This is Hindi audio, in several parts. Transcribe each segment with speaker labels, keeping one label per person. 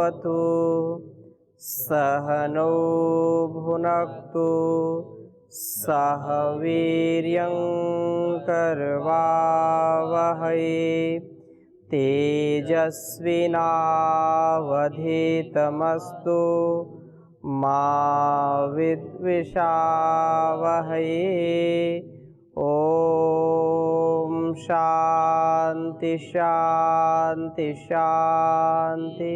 Speaker 1: भवतु सहनौ भुनक्तु सह वीर्यं करवावहै तेजस्विनावधीतमस्तु मा विद्विषावहै। ओम शांति शांति शांति।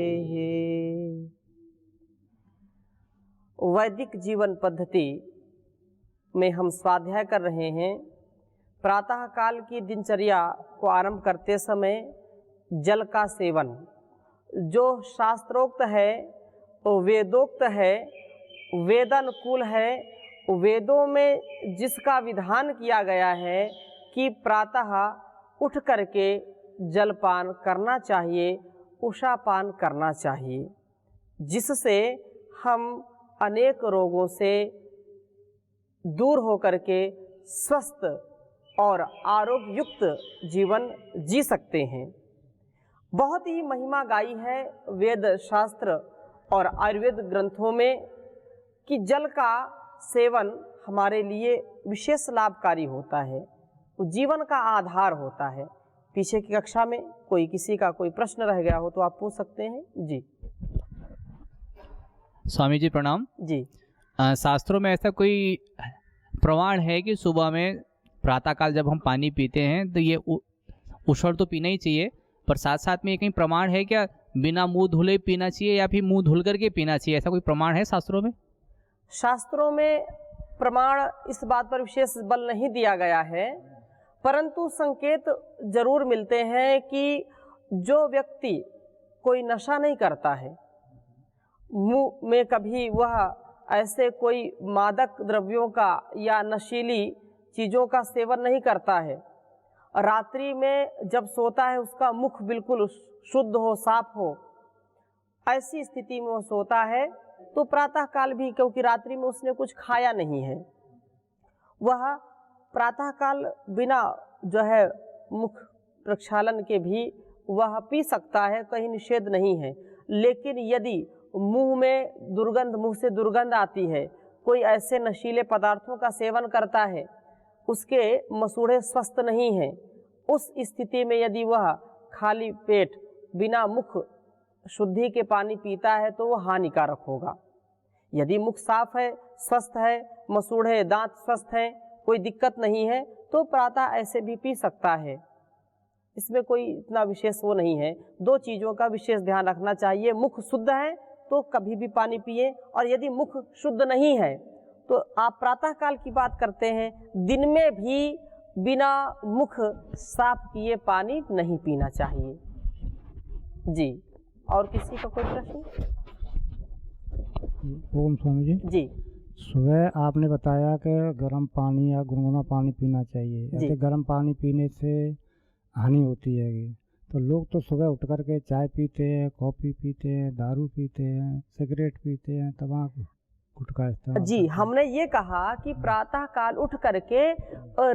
Speaker 1: वैदिक जीवन पद्धति में हम स्वाध्याय कर रहे हैं। प्रातः काल की दिनचर्या को आरंभ करते समय जल का सेवन जो शास्त्रोक्त है, वेदोक्त है, वेदानुकूल है, वेदों में जिसका विधान किया गया है कि प्रातः उठ करके जलपान करना चाहिए, उषापान करना चाहिए, जिससे हम अनेक रोगों से दूर होकर के स्वस्थ और आरोग्य युक्त जीवन जी सकते हैं। बहुत ही महिमा गाई है वेद शास्त्र और आयुर्वेद ग्रंथों में कि जल का सेवन हमारे लिए विशेष लाभकारी होता है, वो जीवन का आधार होता है। पीछे की कक्षा में किसी का कोई प्रश्न रह गया हो तो आप पूछ सकते हैं। जी
Speaker 2: स्वामी जी प्रणाम
Speaker 1: जी।
Speaker 2: शास्त्रों में ऐसा कोई प्रमाण है कि सुबह में प्रातःकाल जब हम पानी पीते हैं तो ये उछल तो पीना ही चाहिए, पर साथ साथ में ये कहीं प्रमाण है क्या बिना मुंह धुले पीना चाहिए या फिर मुंह धुल करके पीना चाहिए? ऐसा कोई प्रमाण है शास्त्रों में?
Speaker 1: शास्त्रों में प्रमाण इस बात पर विशेष बल नहीं दिया गया है, परंतु संकेत जरूर मिलते हैं कि जो व्यक्ति कोई नशा नहीं करता है, मुंह में कभी वह ऐसे कोई मादक द्रव्यों का या नशीली चीज़ों का सेवन नहीं करता है, रात्रि में जब सोता है उसका मुख बिल्कुल शुद्ध हो, साफ हो, ऐसी स्थिति में वो सोता है तो प्रातःकाल भी, क्योंकि रात्रि में उसने कुछ खाया नहीं है, वह प्रातःकाल बिना जो है मुख प्रक्षालन के भी वह पी सकता है, कहीं निषेध नहीं है। लेकिन यदि मुंह से दुर्गंध आती है, कोई ऐसे नशीले पदार्थों का सेवन करता है, उसके मसूड़े स्वस्थ नहीं हैं, उस स्थिति में यदि वह खाली पेट बिना मुख शुद्धि के पानी पीता है तो वह हानिकारक होगा। यदि मुख साफ है, स्वस्थ है, मसूड़े दांत स्वस्थ हैं, कोई दिक्कत नहीं है तो प्रातः ऐसे भी पी सकता है। इसमें कोई इतना विशेष वो नहीं है। दो चीज़ों का विशेष ध्यान रखना चाहिए, मुख शुद्ध है तो कभी भी पानी पिए, और यदि मुख शुद्ध नहीं है तो आप प्रातःकाल की बात करते हैं, दिन में भी बिना मुख साफ किए पानी नहीं पीना चाहिए। जी, और किसी का कोई प्रश्न?
Speaker 3: ओम स्वामी जी।
Speaker 1: जी,
Speaker 3: सुबह आपने बताया कि गर्म पानी या गुनगुना पानी पीना चाहिए। ऐसे गर्म पानी पीने से हानि होती है, तो लोग तो सुबह उठ कर के चाय पीते हैं, कॉफ़ी पीते हैं, दारू पीते हैं, सिगरेट पीते हैं, तंबाकू गुटखा इस्तेमाल।
Speaker 1: जी, हमने ये कहा कि प्रातः काल उठ करके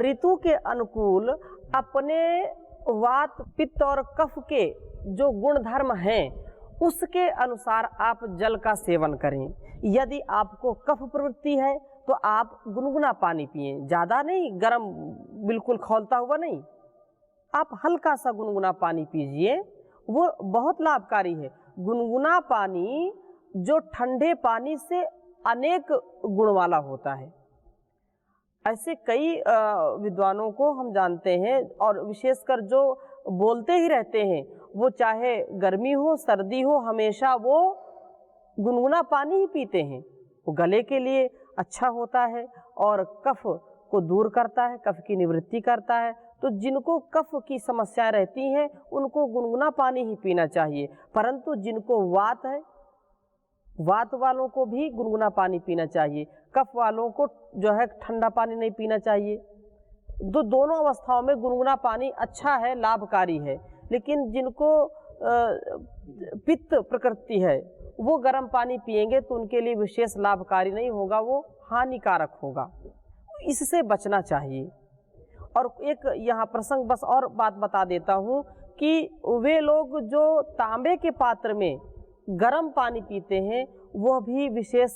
Speaker 1: ऋतु के अनुकूल अपने वात पित्त और कफ के जो गुण धर्म हैं उसके अनुसार आप जल का सेवन करें। यदि आपको कफ प्रवृत्ति है तो आप गुनगुना पानी पिएं, ज़्यादा नहीं, गर्म बिल्कुल खौलता हुआ नहीं, आप हल्का सा गुनगुना पानी पीजिए, वो बहुत लाभकारी है। गुनगुना पानी जो ठंडे पानी से अनेक गुण वाला होता है। ऐसे कई विद्वानों को हम जानते हैं, और विशेषकर जो बोलते ही रहते हैं, वो चाहे गर्मी हो सर्दी हो हमेशा वो गुनगुना पानी ही पीते हैं। वो गले के लिए अच्छा होता है और कफ को दूर करता है, कफ की निवृत्ति करता है। तो जिनको कफ की समस्या रहती हैं उनको गुनगुना पानी ही पीना चाहिए, परंतु जिनको वात है, वात वालों को भी गुनगुना पानी पीना चाहिए। कफ वालों को जो है ठंडा पानी नहीं पीना चाहिए। दोनों अवस्थाओं में गुनगुना पानी अच्छा है, लाभकारी है। लेकिन जिनको पित्त प्रकृति है वो गर्म पानी पिएंगे तो उनके लिए विशेष लाभकारी नहीं होगा, वो हानिकारक होगा, इससे बचना चाहिए। और एक यहाँ प्रसंग बस और बात बता देता हूँ कि वे लोग जो तांबे के पात्र में गर्म पानी पीते हैं वह भी विशेष,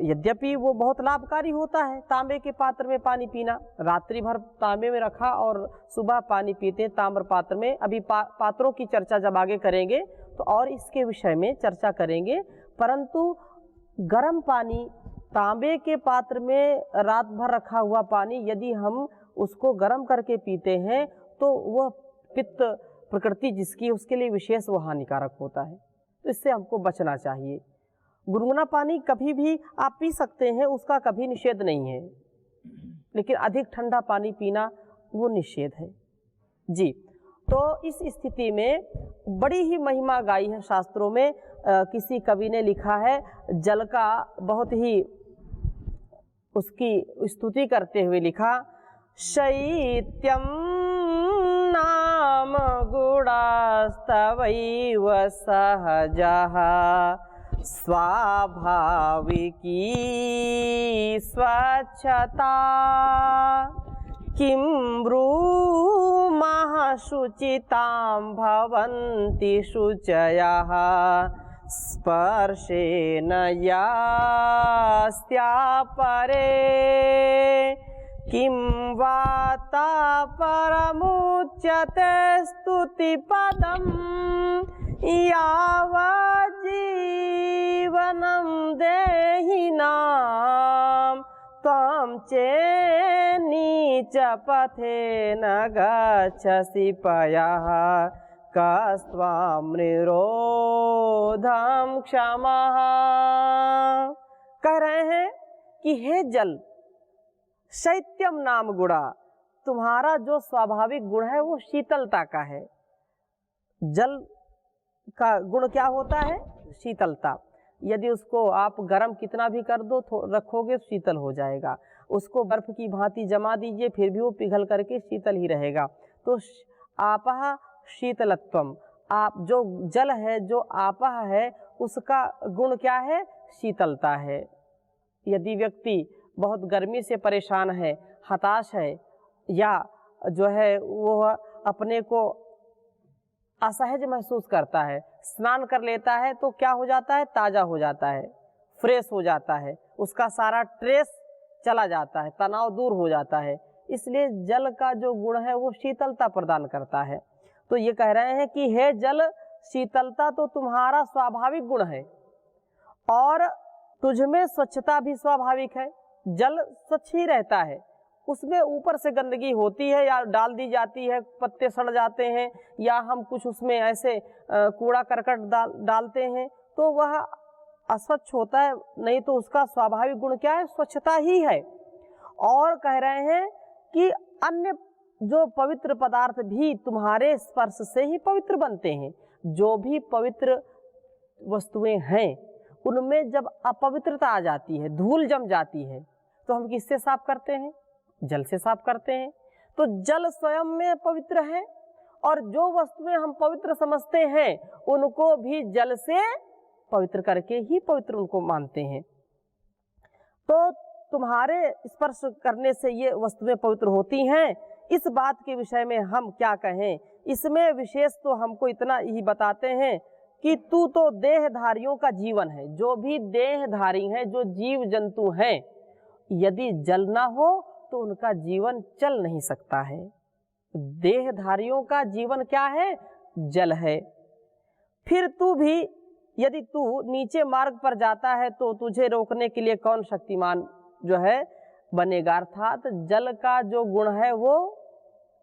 Speaker 1: यद्यपि वो बहुत लाभकारी होता है। तांबे के पात्र में पानी पीना, रात्रि भर तांबे में रखा और सुबह पानी पीते हैं ताम्र पात्र में। अभी पात्रों की चर्चा जब आगे करेंगे तो और इसके विषय में चर्चा करेंगे। परंतु गर्म पानी, तांबे के पात्र में रात भर रखा हुआ पानी यदि हम उसको गर्म करके पीते हैं तो वह पित्त प्रकृति जिसकी उसके लिए विशेष वो हानिकारक होता है। तो इससे हमको बचना चाहिए। गुनगुना पानी कभी भी आप पी सकते हैं, उसका कभी निषेध नहीं है, लेकिन अधिक ठंडा पानी पीना वो निषेध है जी। तो इस स्थिति में बड़ी ही महिमा गाई है शास्त्रों में। किसी कवि ने लिखा है जल का, बहुत ही उसकी स्तुति करते हुए लिखा, शैत्यम नाम गुणास्तवैव सहजः स्वाभाविकी स्वच्छता किं ब्रूमः शुचितां भवन्ति शुचयः स्पर्शेन यास्त्यापरे किं वाता परमुच्यते स्तुतिपदं यावज्जीवनं देहिनां त्वां चेन्नीच पथेन गच्छसि पयः कस्त्वां निरोधं क्षमः। कह रहे हैं कि हे जल, शैत्यम नाम गुणा, तुम्हारा जो स्वाभाविक गुण है वो शीतलता का है। जल का गुण क्या होता है? शीतलता। यदि उसको आप गर्म कितना भी कर दो रखोगे शीतल हो जाएगा। उसको बर्फ की भांति जमा दीजिए फिर भी वो पिघल करके शीतल ही रहेगा। तो आपः शीतलत्वम, आप जो जल है, जो आपः है, उसका गुण क्या है? शीतलता है। यदि व्यक्ति बहुत गर्मी से परेशान है, हताश है, या जो है वो अपने को असहज महसूस करता है, स्नान कर लेता है तो क्या हो जाता है? ताज़ा हो जाता है, फ्रेश हो जाता है, उसका सारा स्ट्रेस चला जाता है, तनाव दूर हो जाता है। इसलिए जल का जो गुण है वो शीतलता प्रदान करता है। तो ये कह रहे हैं कि हे जल, शीतलता तो तुम्हारा स्वाभाविक गुण है और तुझमें स्वच्छता भी स्वाभाविक है। जल स्वच्छ ही रहता है, उसमें ऊपर से गंदगी होती है या डाल दी जाती है, पत्ते सड़ जाते हैं या हम कुछ उसमें ऐसे कूड़ा करकट डालते हैं तो वह अस्वच्छ होता है। नहीं तो उसका स्वाभाविक गुण क्या है? स्वच्छता ही है। और कह रहे हैं कि अन्य जो पवित्र पदार्थ भी तुम्हारे स्पर्श से ही पवित्र बनते हैं। जो भी पवित्र वस्तुएं हैं उनमें जब अपवित्रता आ जाती है, धूल जम जाती है, तो हम किससे साफ करते हैं? जल से साफ करते हैं। तो जल स्वयं में पवित्र है और जो वस्तुएं हम पवित्र समझते हैं उनको भी जल से पवित्र करके ही पवित्र उनको मानते हैं। तो तुम्हारे स्पर्श करने से ये वस्तुएं पवित्र होती हैं। इस बात के विषय में हम क्या कहें? इसमें विशेष तो हमको इतना ही बताते हैं कि तू तो देहधारियों का जीवन है। जो भी देहधारी हैं, जो जीव जंतु हैं, यदि जल ना हो तो उनका जीवन चल नहीं सकता है। देहधारियों का जीवन क्या है? जल है। फिर तू भी यदि तू नीचे मार्ग पर जाता है तो तुझे रोकने के लिए कौन शक्तिमान जो है बनेगा। अर्थात जल का जो गुण है वो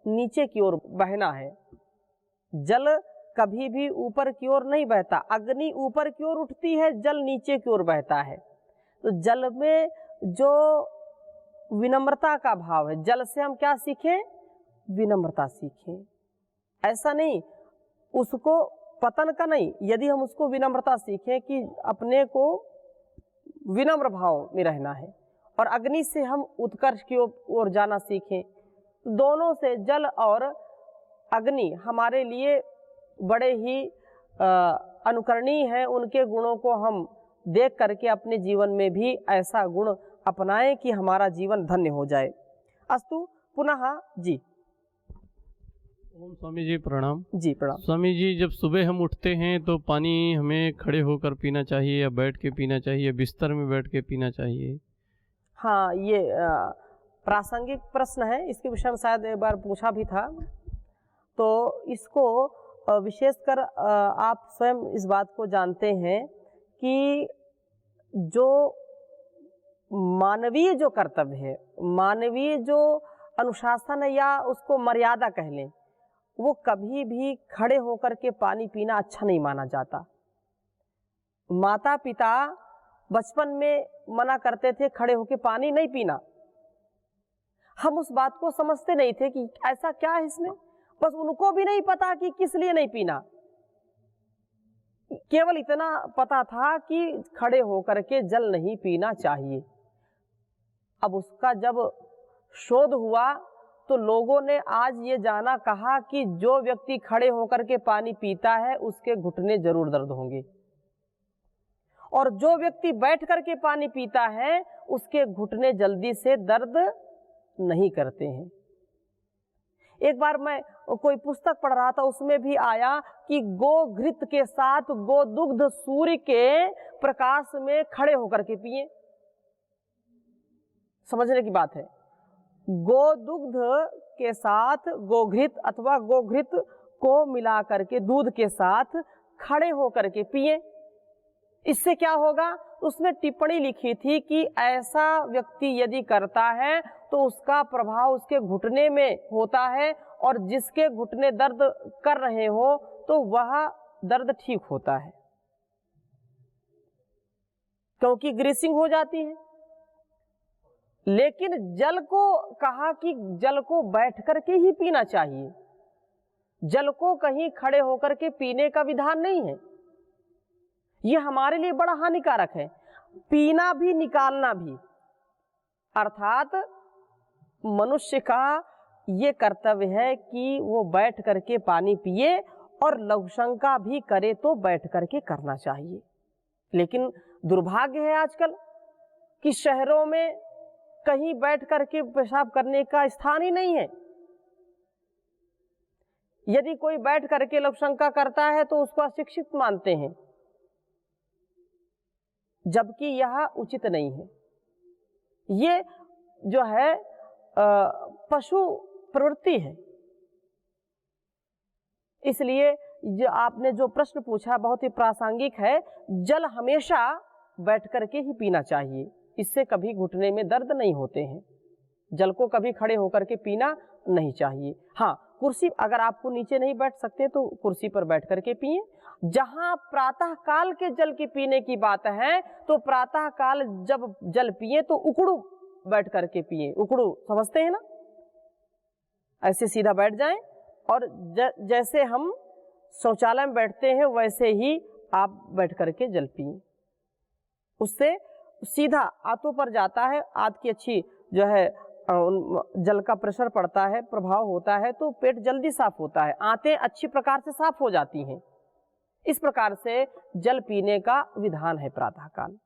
Speaker 1: नीचे की ओर बहना है। जल कभी भी ऊपर की ओर नहीं बहता। अग्नि ऊपर की ओर उठती है, जल नीचे की ओर बहता है। तो जल में जो विनम्रता का भाव है, जल से हम क्या सीखें? विनम्रता सीखें। ऐसा नहीं उसको पतन का नहीं, यदि हम उसको विनम्रता सीखें कि अपने को विनम्र भाव में रहना है और अग्नि से हम उत्कर्ष की ओर जाना सीखें। दोनों से जल और अग्नि हमारे लिए बड़े ही अनुकरणीय हैं। उनके गुणों को हम देख करके अपने जीवन में भी ऐसा गुण अपनाएं कि हमारा जीवन धन्य हो जाए। अस्तु पुनः जी।
Speaker 4: ओम स्वामी जी प्रणाम।
Speaker 1: जी प्रणाम।
Speaker 4: स्वामी जी, जब सुबह हम उठते हैं तो पानी हमें खड़े होकर पीना चाहिए या बैठ के पीना चाहिए या बिस्तर में बैठ के पीना चाहिए?
Speaker 1: हाँ, ये प्रासंगिक प्रश्न है, इसके विषय में शायद एक बार पूछा भी था। तो इसको विशेषकर आप स्वयं इस बात को जानते हैं कि जो मानवीय जो कर्तव्य है, मानवीय जो अनुशासन है या उसको मर्यादा कह लें, वो कभी भी खड़े होकर के पानी पीना अच्छा नहीं माना जाता। माता पिता बचपन में मना करते थे खड़े होकर पानी नहीं पीना। हम उस बात को समझते नहीं थे कि ऐसा क्या है इसमें, बस उनको भी नहीं पता कि किस लिए नहीं पीना। केवल इतना पता था कि खड़े होकर के जल नहीं पीना चाहिए। अब उसका जब शोध हुआ तो लोगों ने आज ये जाना कहा कि जो व्यक्ति खड़े होकर के पानी पीता है उसके घुटने जरूर दर्द होंगे, और जो व्यक्ति बैठ करके पानी पीता है उसके घुटने जल्दी से दर्द नहीं करते हैं। एक बार मैं कोई पुस्तक पढ़ रहा था, उसमें भी आया कि गोघृत के साथ गोदुग्ध सूर्य के प्रकाश में खड़े होकर के पिए। समझने की बात है, गोदुग्ध के साथ गोघृत अथवा गोघृत को मिला करके दूध के साथ खड़े होकर के पिए। इससे क्या होगा, उसमें टिप्पणी लिखी थी कि ऐसा व्यक्ति यदि करता है तो उसका प्रभाव उसके घुटने में होता है, और जिसके घुटने दर्द कर रहे हो तो वह दर्द ठीक होता है, क्योंकि ग्रीसिंग हो जाती है। लेकिन जल को कहा कि जल को बैठ करके ही पीना चाहिए, जल को कहीं खड़े होकर के पीने का विधान नहीं है। यह हमारे लिए बड़ा हानिकारक है। पीना भी निकालना भी, अर्थात मनुष्य का ये कर्तव्य है कि वो बैठ करके पानी पिए, और लघुशंका भी करे तो बैठ करके करना चाहिए। लेकिन दुर्भाग्य है आजकल कि शहरों में कहीं बैठ करके पेशाब करने का स्थान ही नहीं है। यदि कोई बैठ करके लघुशंका करता है तो उसको अशिक्षित मानते हैं, जबकि यह उचित नहीं है। ये जो है पशु प्रवृत्ति है। इसलिए जो आपने जो प्रश्न पूछा बहुत ही प्रासंगिक है। जल हमेशा बैठ करके ही पीना चाहिए, इससे कभी घुटने में दर्द नहीं होते हैं। जल को कभी खड़े होकर के पीना नहीं चाहिए। हाँ, कुर्सी, अगर आपको नीचे नहीं बैठ सकते तो कुर्सी पर बैठ करके पिए। जहाँ प्रातः काल के जल की पीने की बात है तो प्रातः काल जब जल पिए तो उकड़ू बैठ करके पिए। उकड़ू समझते हैं ना, ऐसे सीधा बैठ जाएं, और जैसे हम शौचालय में बैठते हैं वैसे ही आप बैठ करके जल पिए। उससे सीधा आंतों पर जाता है, आंत की अच्छी जो है जल का प्रेशर पड़ता है, प्रभाव होता है, तो पेट जल्दी साफ होता है, आंतें अच्छी प्रकार से साफ हो जाती हैं। इस प्रकार से जल पीने का विधान है प्रातःकाल।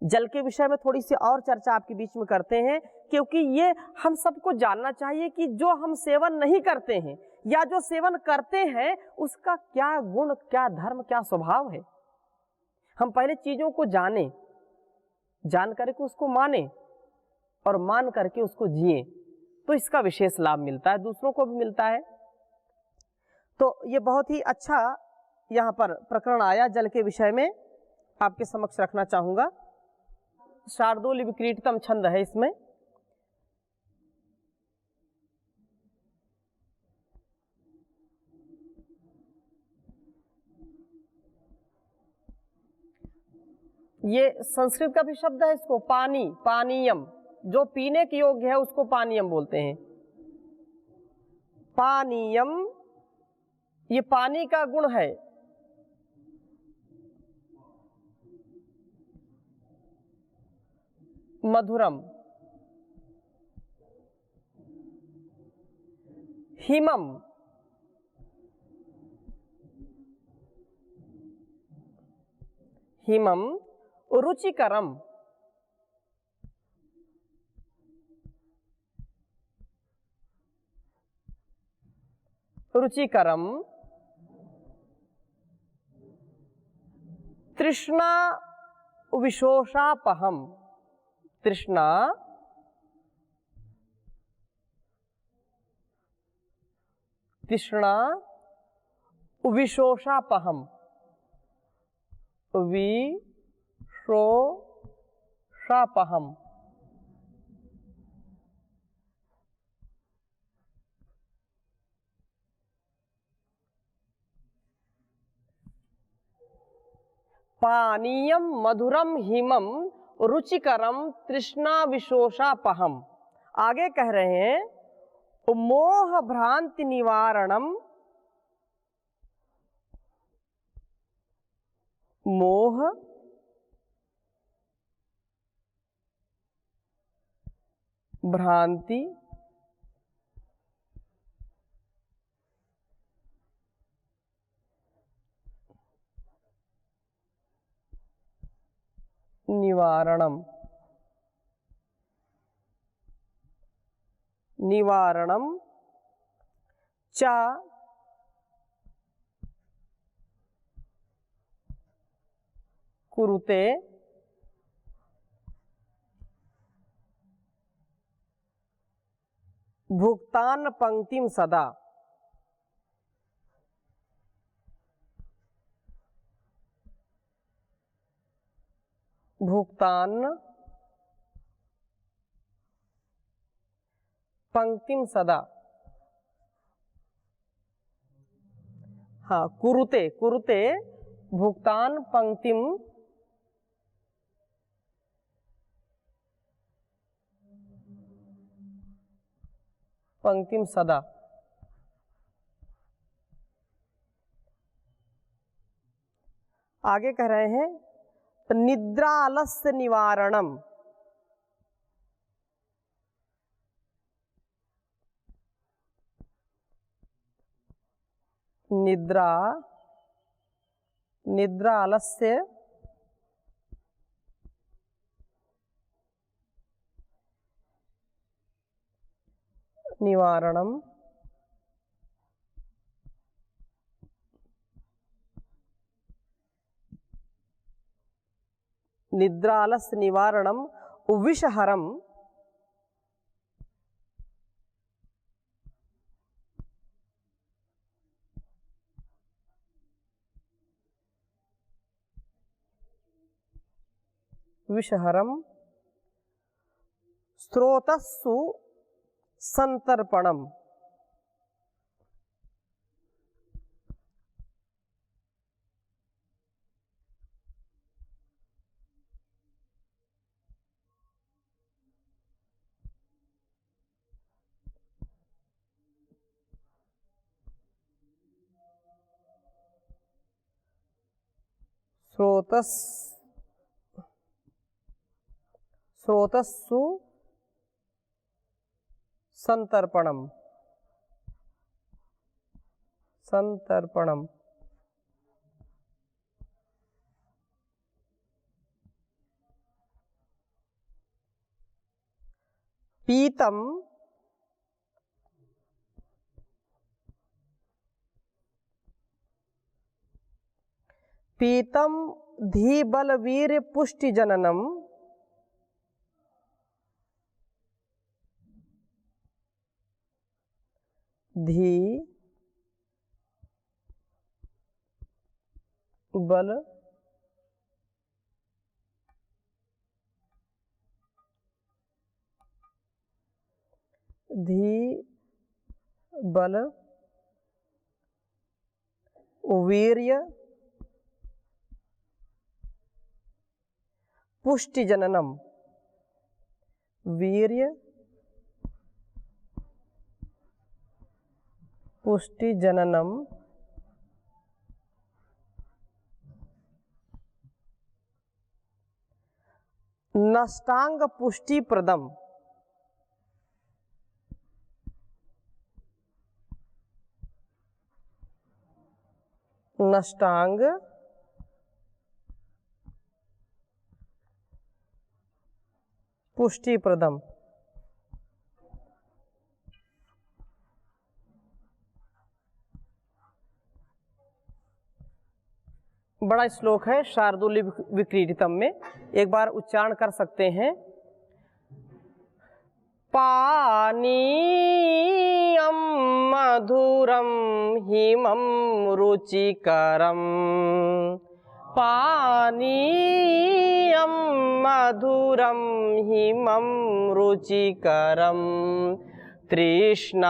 Speaker 1: जल के विषय में थोड़ी सी और चर्चा आपके बीच में करते हैं, क्योंकि ये हम सबको जानना चाहिए कि जो हम सेवन नहीं करते हैं या जो सेवन करते हैं उसका क्या गुण, क्या धर्म, क्या स्वभाव है। हम पहले चीजों को जाने, जान करके उसको माने और मान करके उसको जिए, तो इसका विशेष लाभ मिलता है, दूसरों को भी मिलता है। तो ये बहुत ही अच्छा यहाँ पर प्रकरण आया जल के विषय में, आपके समक्ष रखना चाहूंगा। शार्दूल विक्रीडितम छंद है इसमें। ये संस्कृत का भी शब्द है, इसको पानी, पानीयम, जो पीने के योग्य है उसको पानीयम बोलते हैं। पानीयम, ये पानी का गुण है। मधुरम, हिमम, हिमम, रुचिकरम, रुचिकरम तृष्णा विशोषापहम। तृष्णा तृष्णा विशोषापहम। विशोषापहम। पानीयम मधुरम हिमम रुचिकरम तृष्णा विशोषापहम। आगे कह रहे हैं मोह भ्रांति निवारणम। मोह भ्रांति निवारणम। निवारणम च कुरुते भुक्तान पंक्तिम सदा। भुक्तान पंक्तिम सदा। हाँ, कुरुते कुरुते भुक्तान पंक्तिम पंक्तिम सदा। आगे कह रहे हैं निद्रालस्य निवारणम। निद्रालस्य निवारणम। निद्रालस्य निवारणम विषहरम। विषहरम स्रोतस्सु संतर्पणम। स्रोतस्सु संतर्पणम। संतर्पणम पीतम पीतम धीबलवीर पुष्टि जननम। धी बल धी बल वीर्य पुष्टि जननम। वीर्य पुष्टि जननम नष्टांग पुष्टि प्रदम। नष्टांग पुष्टि प्रदम। बड़ा श्लोक है शार्दूल विक्रीडितम में, एक बार उच्चारण कर सकते हैं। पानीयं मधुरं हिमं रुचिकरं, पानीयं मधुरं हिमं रुचिकरं, तृष्णाविशोषापहम्।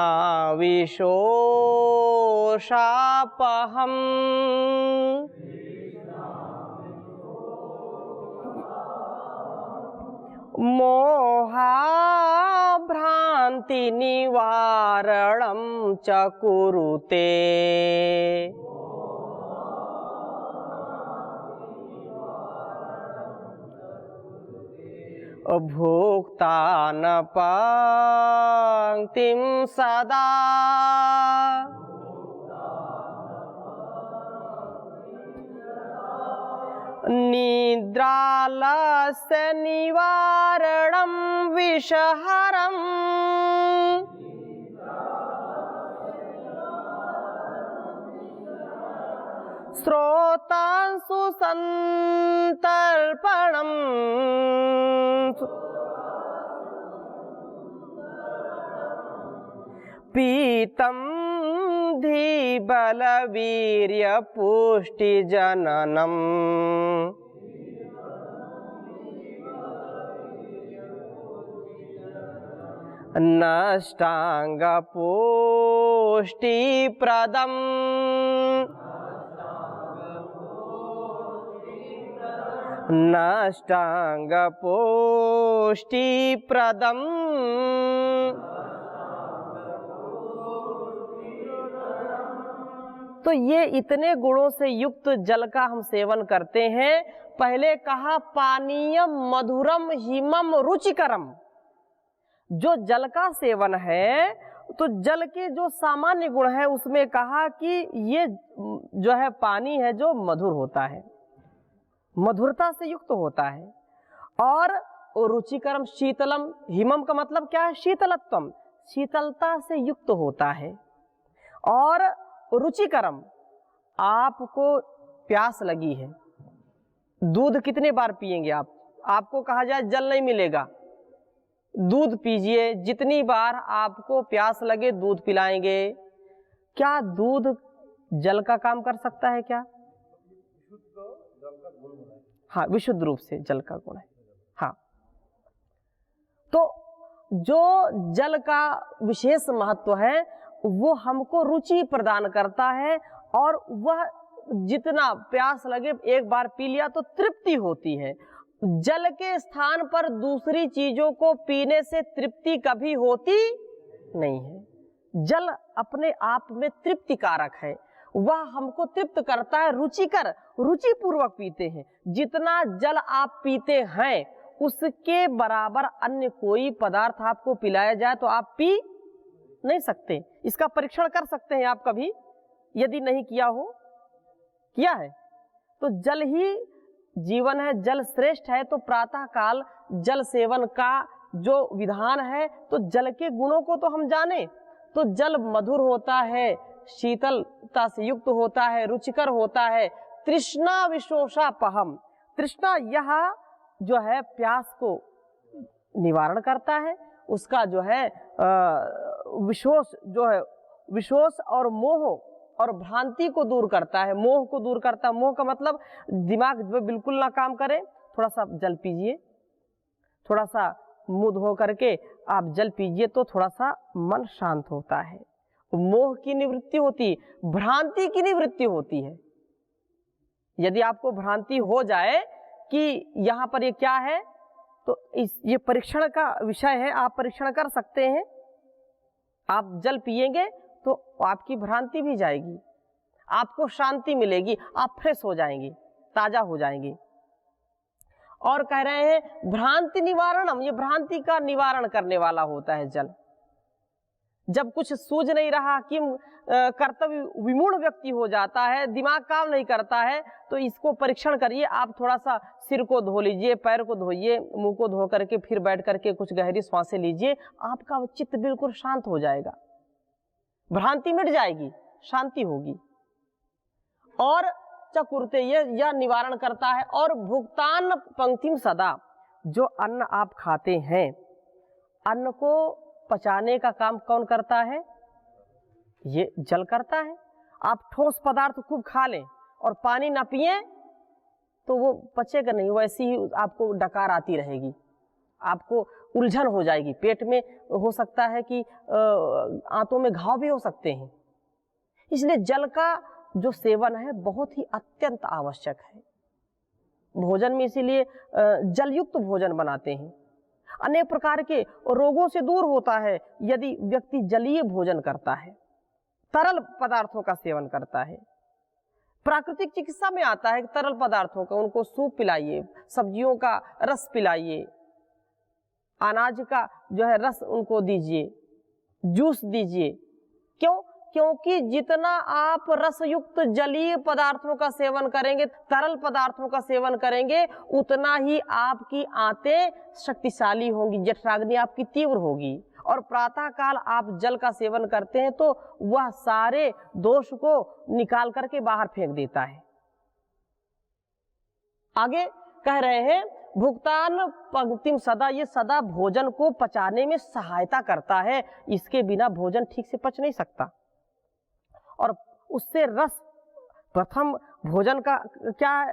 Speaker 1: मोहाभ्रान्ति निवारणं च कुरुते, भोक्तान पंक्तिं सदा, निद्रालस्य निवारणं विषहरम्, श्रोतांसु संतर्पणम्, पीतं धीबलवीर्यपुष्टिजननम्, नष्टाङ्गपुष्टिप्रदम्, नष्टाङ्गपुष्टिप्रदम्। तो ये इतने गुणों से युक्त जल का हम सेवन करते हैं। पहले कहा पानीयम मधुरम हिमम रुचिकरम, जो जल का सेवन है तो जल के जो सामान्य गुण है उसमें कहा कि ये जो है पानी है जो मधुर होता है, मधुरता से युक्त होता है, और रुचिकरम शीतलम, हिमम का मतलब क्या है? शीतलत्वम, शीतलता से युक्त होता है। और रुचिकरम, आपको प्यास लगी है, दूध कितने बार पिएंगे आप? आपको कहा जाए जल नहीं मिलेगा, दूध पीजिए, जितनी बार आपको प्यास लगे दूध पिलाएंगे। क्या दूध जल का काम कर सकता है क्या? हाँ, विशुद्ध रूप से जल का गुण है। हाँ, तो जो जल का विशेष महत्व है वो हमको रुचि प्रदान करता है, और वह जितना प्यास लगे एक बार पी लिया तो तृप्ति होती है। जल के स्थान पर दूसरी चीजों को पीने से तृप्ति कभी होती नहीं है। जल अपने आप में तृप्तिकारक है, वह हमको तृप्त करता है, रुचिकर, रुचि पूर्वक पीते हैं। जितना जल आप पीते हैं उसके बराबर अन्य कोई पदार्थ आपको पिलाया जाए तो आप पी नहीं सकते। इसका परीक्षण कर सकते हैं आप कभी, यदि नहीं किया हो। किया है तो जल ही जीवन है, जल श्रेष्ठ है। तो प्रातः काल जल सेवन का जो विधान है, तो जल के गुणों को तो हम जाने। तो जल मधुर होता है, शीतलता से युक्त होता है, रुचिकर होता है, तृष्णा विशोषापहम, तृष्णा यह जो है प्यास को निवारण करता है, उसका जो है विशोष जो है, विशोष और मोह और भ्रांति को दूर करता है, मोह को दूर करता है। मोह का मतलब दिमाग जो बिल्कुल ना काम करे, थोड़ा सा जल पीजिए, थोड़ा सा मुंह धो करके आप जल पीजिए तो थोड़ा सा मन शांत होता है, मोह की निवृत्ति होती, भ्रांति की निवृत्ति होती है। यदि आपको भ्रांति हो जाए कि यहाँ पर ये क्या है, तो ये परीक्षण का विषय है, आप परीक्षण कर सकते हैं। आप जल पिएंगे तो आपकी भ्रांति भी जाएगी, आपको शांति मिलेगी, आप फ्रेश हो जाएंगे, ताजा हो जाएंगे। और कह रहे हैं भ्रांति निवारणम, ये भ्रांति का निवारण करने वाला होता है जल। जब कुछ सूझ नहीं रहा कि कर्तव्य विमूढ़ व्यक्ति हो जाता है, दिमाग काम नहीं करता है, तो इसको परीक्षण करिए। आप थोड़ा सा सिर को धो लीजिए, पैर को धोइए, मुंह को धो करके फिर बैठ करके कुछ गहरी सांसें लीजिए, आपका चित्त बिल्कुल शांत हो जाएगा, भ्रांति मिट जाएगी, शांति होगी। और च कुरुते, ये यह निवारण करता है। और भुक्तान पंक्तिम सदा, जो अन्न आप खाते हैं, अन्न को पचाने का काम कौन करता है? ये जल करता है। आप ठोस पदार्थ खूब खा लें और पानी ना पिए तो वो पचेगा नहीं, वैसी ही आपको डकार आती रहेगी, आपको उलझन हो जाएगी, पेट में हो सकता है कि आंतों में घाव भी हो सकते हैं। इसलिए जल का जो सेवन है बहुत ही अत्यंत आवश्यक है। भोजन में इसीलिए जलयुक्त भोजन बनाते हैं। अनेक प्रकार के रोगों से दूर होता है यदि व्यक्ति जलीय भोजन करता है, तरल पदार्थों का सेवन करता है। प्राकृतिक चिकित्सा में आता है तरल पदार्थों का, उनको सूप पिलाइए, सब्जियों का रस पिलाइए, अनाज का जो है रस उनको दीजिए, जूस दीजिए। क्यों? क्योंकि जितना आप रसयुक्त जलीय पदार्थों का सेवन करेंगे, तरल पदार्थों का सेवन करेंगे, उतना ही आपकी आंतें शक्तिशाली होंगी, जठराग्नि आपकी तीव्र होगी। और प्रातः काल आप जल का सेवन करते हैं तो वह सारे दोष को निकाल करके बाहर फेंक देता है। आगे कह रहे हैं भुक्तान पंक्तिम सदा, ये सदा भोजन को पचाने में सहायता करता है। इसके बिना भोजन ठीक से पच नहीं सकता। और उससे रस, प्रथम भोजन का क्या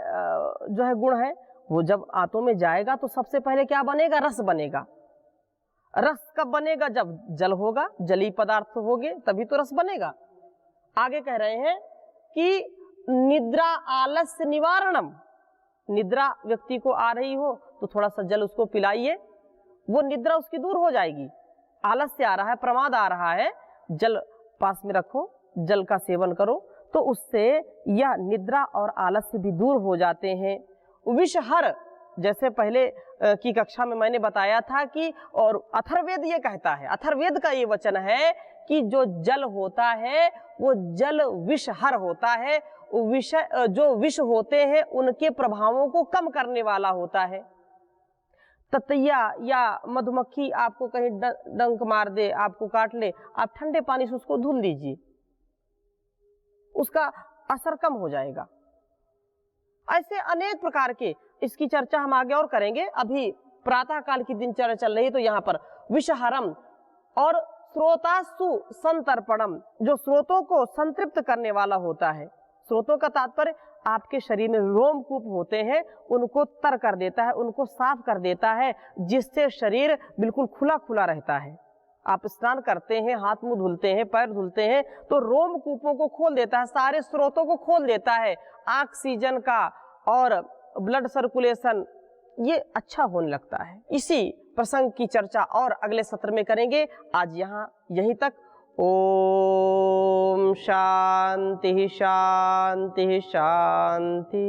Speaker 1: जो है गुण है, वो जब आंतों में जाएगा तो सबसे पहले क्या बनेगा? रस बनेगा। रस कब बनेगा? जब जल होगा, जलीय पदार्थ होंगे तभी तो रस बनेगा। आगे कह रहे हैं कि निद्रा आलस्य निवारणम, निद्रा व्यक्ति को आ रही हो तो थोड़ा सा जल उसको पिलाइए, वो निद्रा उसकी दूर हो जाएगी। आलस्य आ रहा है, प्रमाद आ रहा है, जल पास में रखो, जल का सेवन करो, तो उससे यह निद्रा और आलस्य भी दूर हो जाते हैं। विषहर, जैसे पहले की कक्षा में मैंने बताया था कि, और अथर्ववेद ये कहता है, अथर्ववेद का ये वचन है कि जो जल होता है वो जल विषहर होता है। विष, जो विष होते हैं उनके प्रभावों को कम करने वाला होता है। ततैया या मधुमक्खी आपको कहीं डंक मार दे, आपको काट ले, आप ठंडे पानी से उसको धुल लीजिए, उसका असर कम हो जाएगा। ऐसे अनेक प्रकार के, इसकी चर्चा हम आगे और करेंगे। अभी प्रातः काल की दिनचर्या चल रही है तो यहाँ पर विषहरम और स्रोतासु संतर्पणम, जो स्रोतों को संतृप्त करने वाला होता है। स्रोतों का तात्पर्य आपके शरीर में रोमकूप होते हैं, उनको तर कर देता है, उनको साफ कर देता है, जिससे शरीर बिल्कुल खुला खुला रहता है। आप स्नान करते हैं, हाथ मुंह धुलते हैं, पैर धुलते हैं, तो रोमकूपों को खोल देता है, सारे स्रोतों को खोल देता है। ऑक्सीजन का और ब्लड सर्कुलेशन ये अच्छा होने लगता है। इसी प्रसंग की चर्चा और अगले सत्र में करेंगे। आज यहाँ यहीं तक। ओम शांति शांति शांति।